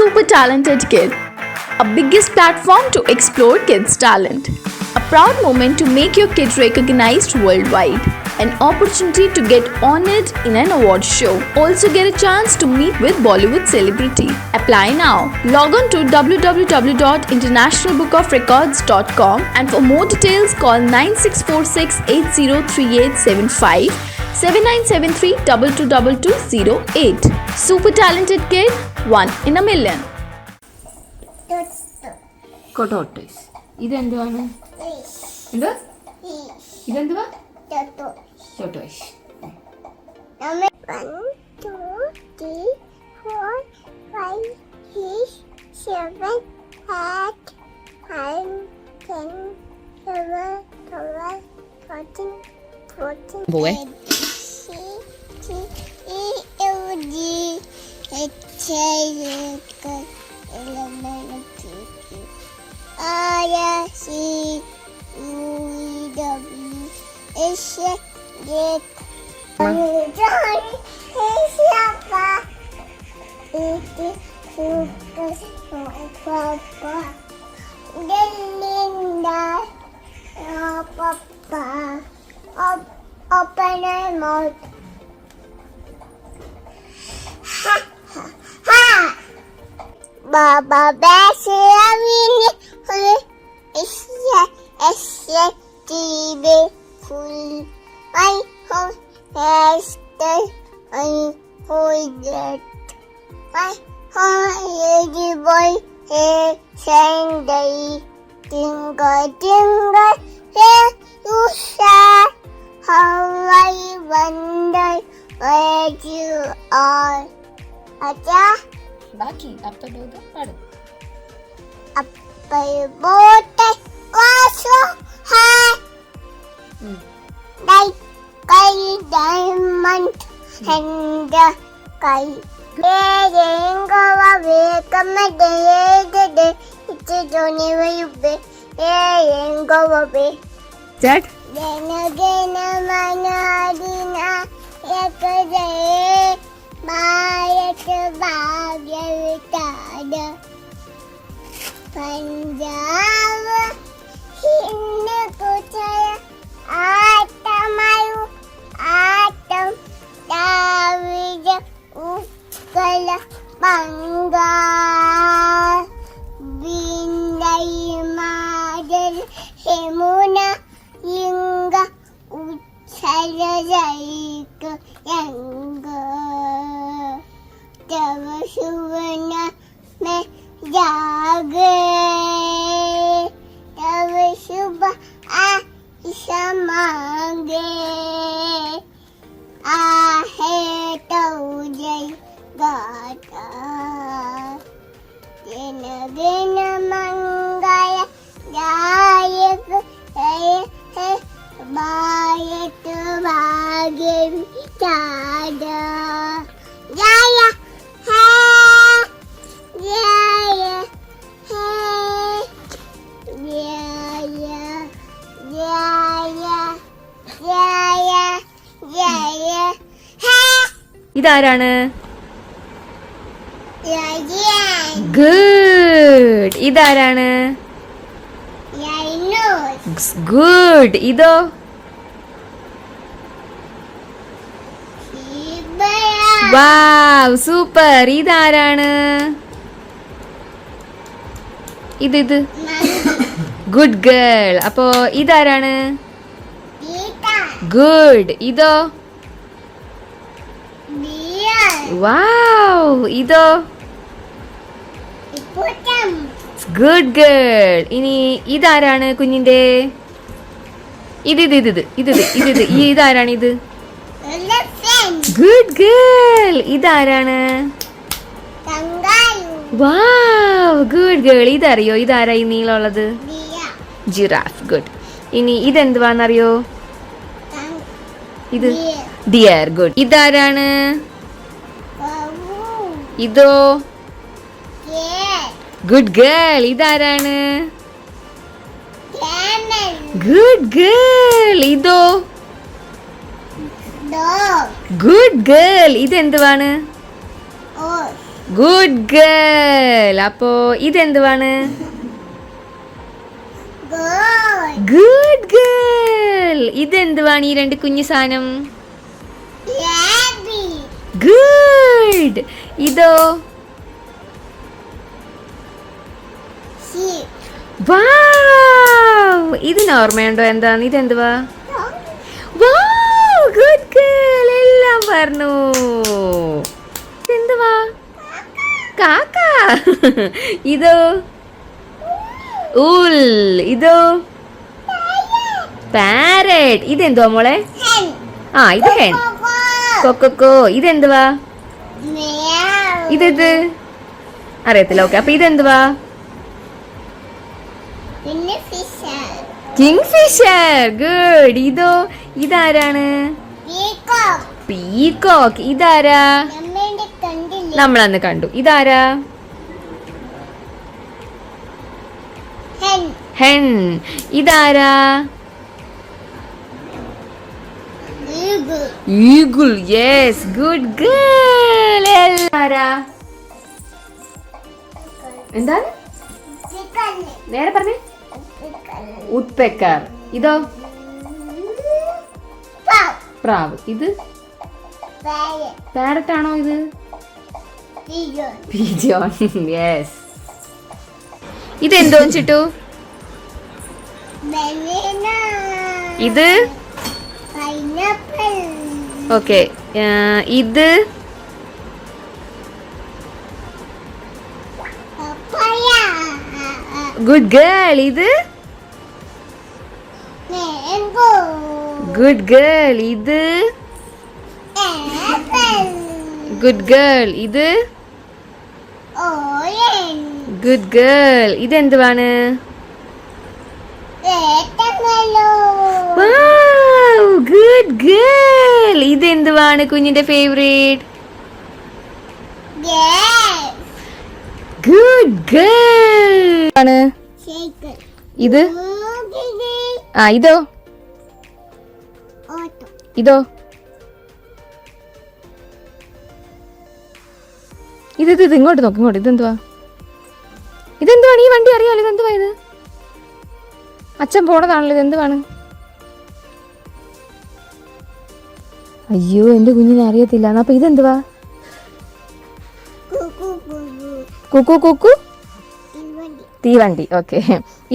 Super Talented Kid, a biggest platform to explore kids' talent. A proud moment to make your kid recognized worldwide. An opportunity to get honored in an award show. Also get a chance to meet with Bollywood celebrity. Apply now. Log on to www.internationalbookofrecords.com and for more details call 9646 803875 7973 222208. Super Talented Kid, one in a million. Tortoise. ഇതെന്തുവാണ്? എന്തുവാ? ഇതെന്തുവാ? Tortoise. 1, 2, 3, 4, 5, 6, 7, 8, 9, 10, 11, 12, 13, 14, Boy. Open your mouth. Ha ha ha. Baba Bashiramini full is TV full. My home has the unfolded. My home boy is Sunday. Tingle, tingle, here you shine. How I wonder where you are. Acha, ബാക്കി അപ്പഴോട് പാടും. up your boat was so high. Like a diamond in the sky. Letting go away, come a day. It's a journey where you be. Letting go away. Dad? Then again, Manadina, Yakaday, Mayakabagyavitada, Punjab, Hinakutaya, Atamayu, Atam, Davida, Uskala, Bangal, Binday Madal, Hemuna, Yinga Uchala Jaika Yanga Tava Shuvana Me Jage Tava Shubha Ishamange Ahe Taujay Gata Dina Dina Mangaya Dayak Bayat bagim tada Jaya Hey Jaya Hey Jaya Jaya Jaya Jaya Hey ഇതാരാണ്? Jaya good. ഇതാരാണ്? Rhinos good. ഇതോ? വാവ്, super. ഇതാരാണ്? ഇത് good girl. അപ്പോ ഇതാരാണ്? Good. ഇതോ? വാവ്. ഇതോ? Good girl. ഇനി ഇതാരാണ് കുഞ്ഞിന്റെ? ഇതാരാണ്? ഇത് ഗുഡ് ഗേൾ. ഇതാരാണ്? വാവ്, ഗുഡ് ഗേൾ. ഇതറിയോ? ഇതാരാ ഈ നീളമുള്ളത്? ജിറാഫ്. ഗുഡ്. ഇനി ഇതെന്തുവാന്നറിയോ? ഇത് ഡിയർ. ഗുഡ്. ഇതാരാണ്? ഇതോ? Good girl. ഇതാരാണ്? Good girl. ഇതോ? Good girl. ഇതെന്തുവാണ്? Good girl. ഗേൾ. അപ്പോ ഇതെന്തുവാണ്? Good. Good girl. ഇതെന്തുവാണ് ഈ രണ്ട് കുഞ്ഞു സാധനം? Rabbit. ഗുഡ്. ഇതോ? Sheep. വാവ്. ഇതിന് ഓർമ്മയുണ്ടോ എന്താണ്? ഇതെന്തുവാ? Wow, good girl. എല്ലാം പറഞ്ഞു. ഇതെന്തുവാ? കാക്ക. ഇതോ? ഉൽ. ഇതോ? പാരറ്റ്. ഇതെന്തുവാ മോളെ? Hen. ആ, ഇത് ഹെൻ. കൊക്കോ. ഇതെന്തുവാ? Meow. ഇത് അറിയത്തില്ല. ഓക്കെ, അപ്പൊ ഇതെന്തുവാ? Fisher. Kingfisher. ഗുഡ്. ഇതോ? ഇതാരാണ്? Peacock. പീകോക്ക്. ഇതാരാ? നമ്മളുടെ കണ്ടില്ലേ? നമ്മളന്ന് കണ്ടു. ഇതാരാ? Hen. ഹെൻ. ഇതാരാ? Eagle. Eagle. Yes, good girl. എല്ലാരാ? എന്താണ്? Chicken. നേരെ പറഞ്ഞേ. Chicken. ഉഡ്പെക്കർ. ഇതോ? Cow. പ്രാവ്. ഇത് Parrot. പാരറ്റ് ആണോ? ഇത് Pigeon. പിജിയോൺ. യെസ്. ഇതെന്തോ ചിട്ടു? Banana. ഇത് Pineapple. ഓക്കെ. ഇത് Papaya. Good girl. ഇത് Mango. Good girl. ഇത് Apple. Good girl. ഇത് Orange. Good girl. ഇതെന്തുവാണ്? Watermelon. Wow, good girl. ഇതെന്തുവാണ് കുഞ്ഞിന്റെ ഫേവറേറ്റ്? Yes. ഗുഡ് ഗേൾ ആണ്. Shaker. ഇത് Oogie. ആ, ഇതോ? Auto. ഇതോ? ഇത് ഇങ്ങോട്ട് നോക്ക്, ഇങ്ങോട്ട്. ഇതെന്തുവാ? ഇതെന്തുവാണ്? ഈ വണ്ടി അറിയാലോ. ഇതെന്തുവാ ഇത്? അച്ഛൻ പോണതാണല്ലോ. ഇതെന്തുവാണ്? അയ്യോ, എന്റെ കുഞ്ഞിനെ അറിയത്തില്ല. അപ്പൊ ഇതെന്തുവാ? Cuckoo. കുക്കു കുക്കു. Invadi. തീവണ്ടി. ഓക്കെ.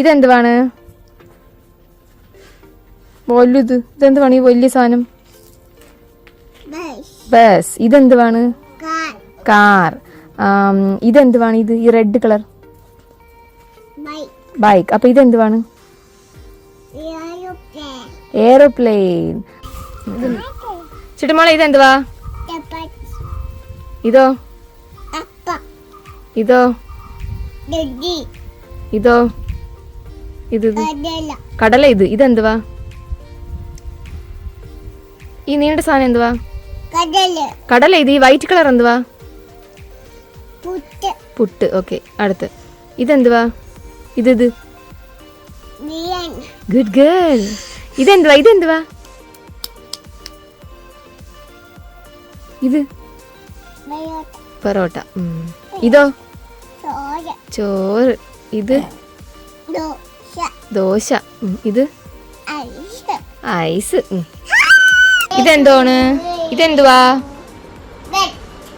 ഇതെന്തുവാണ്? വലുത്. ഇതെന്തുവാണ് ഈ വലിയ സാധനം? Bus. ബസ്. ഇതെന്തുവാണ്? Car. കാർ. ഇതെന്തുവാണ്? ഇത് ഈ റെഡ് കളർ Bike. ബൈക്ക്. അപ്പൊ ഇതെന്തുവാണ്? Aeroplane. എയറോപ്ലെയിൻ. ചുറ്റുമോളെ ഇതെന്തുവാ? Dapat. ഇതോ? Apa. ഇതോ? Daddy. ഇതോ? ഇത് Kadala. കടല. ഇതെന്തുവാ? ഈ നീണ്ട സാധനം എന്തുവാ? Kadala. കടല. ഇത് ഈ വൈറ്റ് കളർ എന്തുവാ? Put. പുട്ട്. ഓക്കെ, അടുത്ത്. ഇതെന്തുവാ? ഇത് Lion. Good girl. ഇതെന്തുവാ? ഇത് Mayot. പൊറോട്ട. ഇതോ? Soya. ചോറ്. ഇത് Dosa. ദോശ. ഇത് Ice. ഐസ്. ഇതെന്തോണ്? ഇതെന്തുവാ? Bed.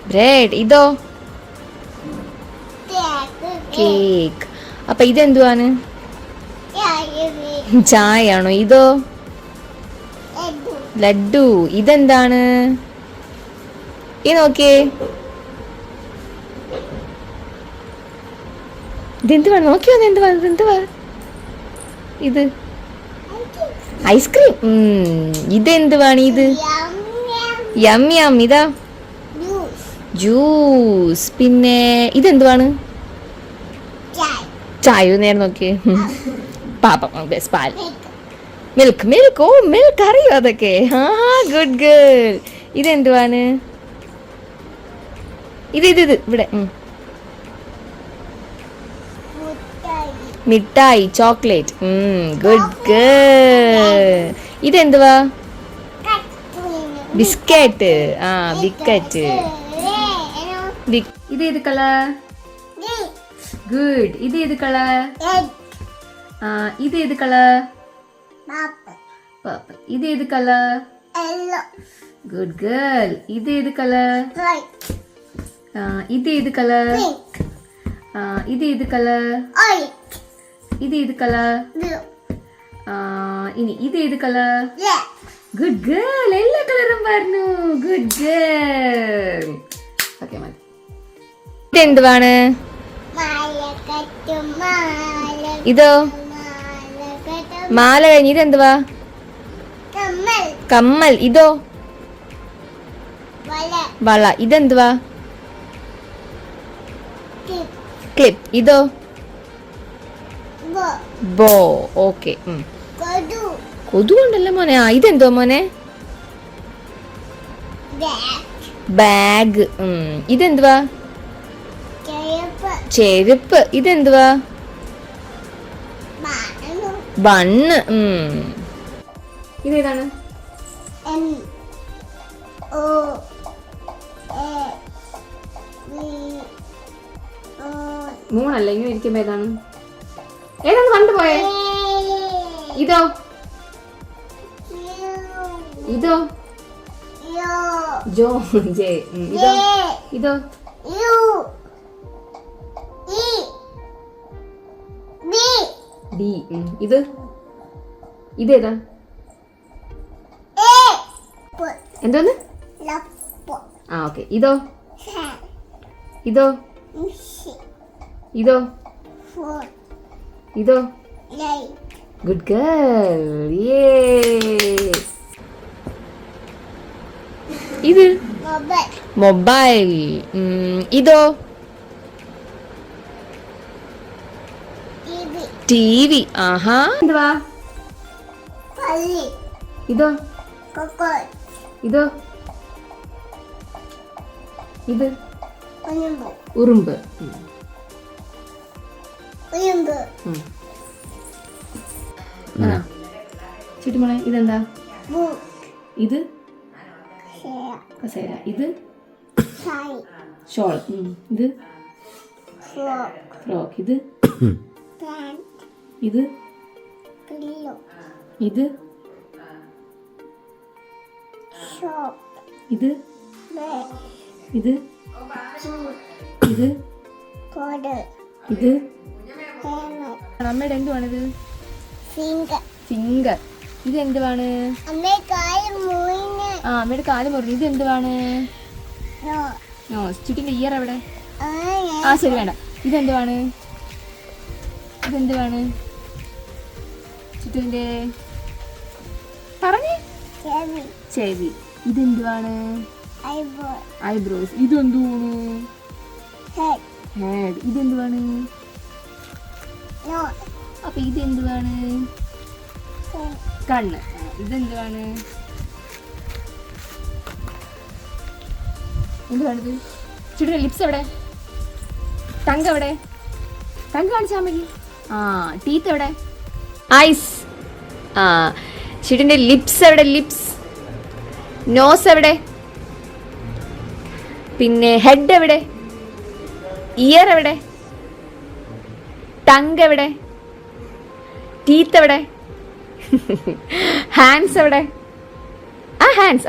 ബ്രെഡ്. ഇതോ? Cake. കേക്ക്. അപ്പൊ ഇതെന്തുവാണ്? Yeah. ചായ ആണോ? ഇതോ? Edu. ലഡു. ഇതെന്താണ്? ഈ നോക്കിയേ. ഇതെന്തുവാണ്? നോക്കിയോ? എന്തുവാ? ഇത് ഐസ്ക്രീം. ഇതെന്തുവാണ്? ഇത് Yum. യം. ഇതാ Juice. ജ്യൂസ്. പിന്നെ ഇതെന്തുവാണ്? Chai. ചായ. നേരെ നോക്കിയേ. പാപ്പം. പാൽ. Milk. മിൽക്ക്. ഓ, മിൽക്ക് അറിയോ അതൊക്കെ? ആ, ഗുഡ് ഗേൾ. ഇതെന്തുവാണ്? ഇത് ഇവിടെ. മിഠായി. ചോക്ലേറ്റ്. Good girl. ഇതെന്തുവാ? ബിസ്ക്കറ്റ്. ബിക്കറ്റ്. ഇത് ഏത് കളർ? ഗുഡ്. ഇത് ഏത് കളർ? Red. ഇത് ഏത് കളർ? Purple. പർപ്പിൾ. ഇത് ഏത് കളർ? Yellow. Good girl. ഇത് ഏത് കളർ? White. ഇത് ഏത് കളർ? Pink. ഇത് ഏത് കളർ? Orange. ഇത് ഏത് കളർ? Blue. ഇനി ഇത് ഏത് കളർ? Black. Good girl. എല്ലാ കളറും പറഞ്ഞു. Good girl. ഓക്കെ മതി. ഇതെന്തുവാണ്? മാലകെട്ടും മാല. ഇതോ? മാലകെട്ടും മാല കഴിഞ്ഞ് ഇതെന്തുവാ? കമ്മൽ. കമ്മൽ. ഇതോ? വള. വള. ഇതെന്തുവാ? Tip. ക്ലിപ്പ്. ഇതോ? Bo. ബോ. ഓക്കെ. കൊതു. കൊതുകൊണ്ടല്ല മോനെ. ഇതെന്തോ മോനെ? Bag. ബാഗ്. ഇതെന്തുവാ? ചെരുപ്പ്. ചെരുപ്പ്. ഇതെന്തുവാ? ബാണു. Bun. ഇതേതാണ്? M. O. A. V. O. മൂന്നല്ല. ഇങ്ങനെ ഇരിക്കുമ്പോ ഏതാണ്? ഏതാണ് കണ്ടുപോയേ? ഇതോ? ഇതോ? ജോ. ജെ. ഇതോ? ഇതോ? ഡി. ഇത്? ഇതേതാ? എന്തോന്ന്? ഓക്കെ. ഇതോ? ഇതോ? ഇതോ? ഇതോ? Good girl. ഇത്? മൊബൈൽ. ഇതോ? TV. ആഹാ. എന്തുവാ? ഇതോ? ഇതോ? ഇത്? ഉറുമ്പ്. ചുറ്റുമോളെ ഇതെന്താ? ഇത്? കസേര. ഇത്? ഷോൾ. ഇത്? ഫ്രോക്ക്. ഇത്? ഇത്? ഇത്? ഇത്? ഇത്? ഇത്? ഇത്? അമ്മയുടെ എന്തുവാണിത്? ഫിംഗർ. ഇത് എന്തുവാണ്? അമ്മയുടെ കാല് മുറിഞ്ഞു. ഇത് എന്തുവാണ്? ചുറ്റിന്റെ ഇയർ എവിടെ? ശരി വേണ്ട. ഇതെന്തുവാണ്? ഇതെന്തുവാണ്? ചുറ്റിന്റെ പറഞ്ഞേ. ചെവി. ഇതെന്തുവാണ്? ഐബ്രോസ്. ഇതെന്തുവാണ്? ഹെഡ്. ഇതെന്തുവാണ്? അപ്പൊ ഇതെന്തുവാണ്? കണ്ണ്. ഇതെന്തുവാണ്? എന്തുവാണിത്? ചുറ്റിന്റെ ലിപ്സ് എവിടെ? ടങ് എവിടെ? ടങ് കാണിച്ചാൽ മതി. ടീത്ത് എവിടെ? ഐസ്. ചുറ്റിന്റെ ലിപ്സ് എവിടെ? ലിപ്സ്. നോസ് എവിടെ? പിന്നെ ഹെഡ് എവിടെ? ഇയർ എവിടെ? ടങ് എവിടെ? ടീത്ത് എവിടെ? ഹാൻഡ്സ് എവിടെ? ഹാൻഡ്സ്.